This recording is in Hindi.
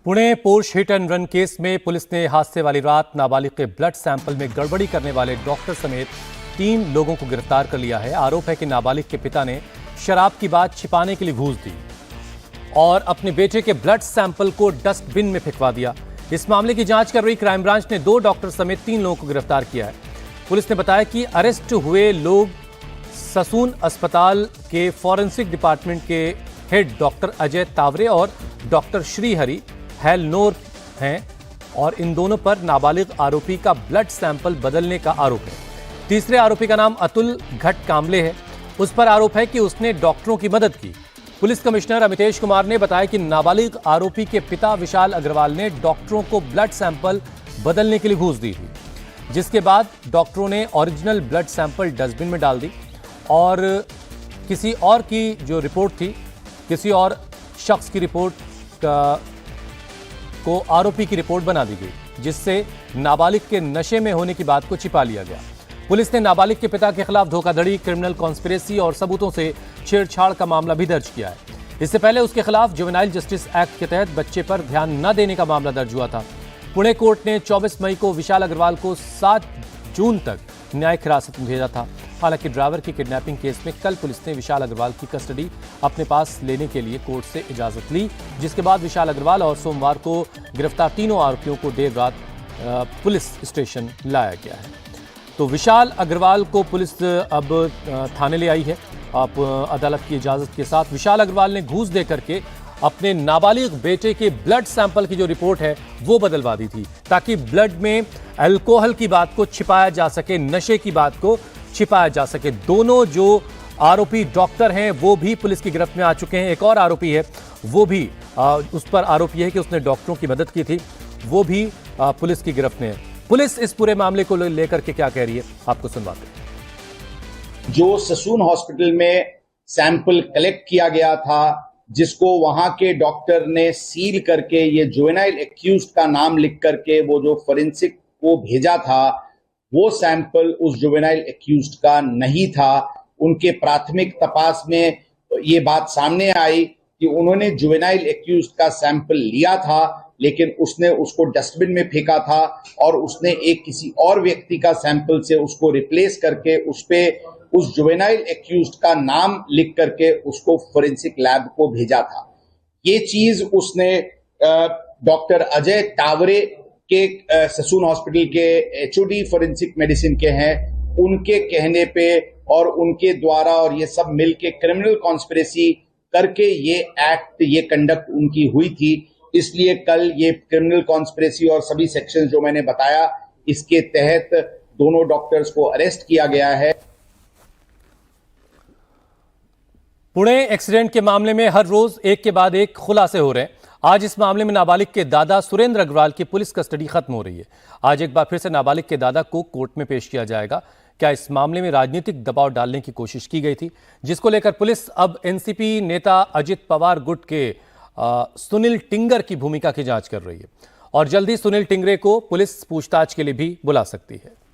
Pune Porsche hit and run case में पुलिस ने हादसे वाली रात नाबालिग के ब्लड सैंपल में गड़बड़ी करने वाले डॉक्टर समेत 3 लोगों को गिरफ्तार कर लिया है। आरोप है कि नाबालिग के पिता ने शराब की बात छिपाने के लिए घूस दी और अपने बेटे के ब्लड सैंपल को डस्टबिन में फेंकवा दिया। इस मामले की जांच कर रही क्राइम ब्रांच ने 2 डॉक्टर समेत 3 लोगों को गिरफ्तार किया है। पुलिस ने बताया कि अरेस्ट हुए लोग ससून अस्पताल के फॉरेंसिक डिपार्टमेंट के हेड डॉक्टर अजय तावरे और डॉक्टर श्रीहरि हेलनोर हैं और इन दोनों पर नाबालिग आरोपी का ब्लड सैंपल बदलने का आरोप है। तीसरे आरोपी का नाम अतुल घट कामले है। उस पर आरोप है कि उसने डॉक्टरों की मदद की। पुलिस कमिश्नर अमितेश कुमार ने बताया कि नाबालिग आरोपी के पिता विशाल अग्रवाल ने डॉक्टरों को ब्लड सैंपल बदलने के लिए घूस दी थी, जिसके बाद डॉक्टरों ने ओरिजिनल ब्लड सैंपल डस्टबिन में डाल दी और किसी और की जो रिपोर्ट थी, किसी और शख्स की रिपोर्ट को आरोपी की रिपोर्ट बना दी गई, जिससे नाबालिग के नशे में होने की बात को छिपा लिया गया। पुलिस ने नाबालिग के पिता के खिलाफ धोखाधड़ी, क्रिमिनल कॉन्स्पिरेसी और सबूतों से छेड़छाड़ का मामला भी दर्ज किया है। इससे पहले उसके खिलाफ जुवेनाइल जस्टिस एक्ट के तहत बच्चे पर ध्यान न देने का मामला दर्ज हुआ था। पुणे कोर्ट ने 24 मई को विशाल अग्रवाल को 7 जून तक न्यायिक हिरासत में भेजा था। हालांकि ड्राइवर की किडनैपिंग केस में कल पुलिस ने विशाल अग्रवाल की कस्टडी अपने पास लेने के लिए कोर्ट से इजाजत ली, जिसके बाद विशाल अग्रवाल और सोमवार को गिरफ्तार तीनों आरोपियों को देर रात पुलिस स्टेशन लाया गया है। तो विशाल अग्रवाल को पुलिस अब थाने ले आई है। आप अदालत की इजाजत के साथ विशाल अग्रवाल ने घूस दे करके अपने नाबालिग बेटे के ब्लड सैंपल की जो रिपोर्ट है वो बदलवा दी थी, ताकि ब्लड में अल्कोहल की बात को छिपाया जा सके, नशे की बात को छिपाया जा सके। दोनों जो आरोपी डॉक्टर हैं वो भी पुलिस की गिरफ्त में आ चुके हैं। एक और आरोपी है, वो भी उस पर आरोप यह है कि उसने डॉक्टरों की मदद की थी, वो भी पुलिस की गिरफ्त में है। पुलिस इस पूरे मामले को लेकर के क्या कह रही है, आपको सुनवाते हैं। जो ससून हॉस्पिटल में सैंपल कलेक्ट किया गया था, जिसको वहां के डॉक्टर ने सील करके ये जुवेनाइल एक्यूज्ड का नाम लिख करके वो जो फोरेंसिक को भेजा था, वो सैंपल उस जुवेनाइल एक्यूज्ड का नहीं था। उनके प्राथमिक तपास में ये बात सामने आई कि उन्होंने जुवेनाइल एक्यूज्ड का सैंपल लिया था, लेकिन उसने उसको डस्टबिन में फेंका था और उसने एक किसी और व्यक्ति का सैंपल से उसको रिप्लेस करके उस जुवेनाइल एक्यूज्ड का नाम लिख करके उसको फोरेंसिक लैब को भेजा था। ये चीज उसने डॉक्टर अजय तावरे के ससून हॉस्पिटल के एचओडी फोरेंसिक मेडिसिन के हैं, उनके कहने पे और उनके द्वारा और ये सब मिलके क्रिमिनल कॉन्स्पिरेसी करके ये कंडक्ट उनकी हुई थी। इसलिए कल ये क्रिमिनल कॉन्स्पिरेसी और सभी सेक्शन जो मैंने बताया, इसके तहत दोनों डॉक्टर्स को अरेस्ट किया गया है। पुणे एक्सीडेंट के मामले में हर रोज एक के बाद एक खुलासे हो रहे हैं। आज इस मामले में नाबालिग के दादा सुरेंद्र अग्रवाल की पुलिस कस्टडी खत्म हो रही है। आज एक बार फिर से नाबालिग के दादा को कोर्ट में पेश किया जाएगा। क्या इस मामले में राजनीतिक दबाव डालने की कोशिश की गई थी, जिसको लेकर पुलिस अब एनसीपी नेता अजित पवार गुट के सुनील टिंगर की भूमिका की जांच कर रही है और जल्दी सुनील टिंगरे को पुलिस पूछताछ के लिए भी बुला सकती है।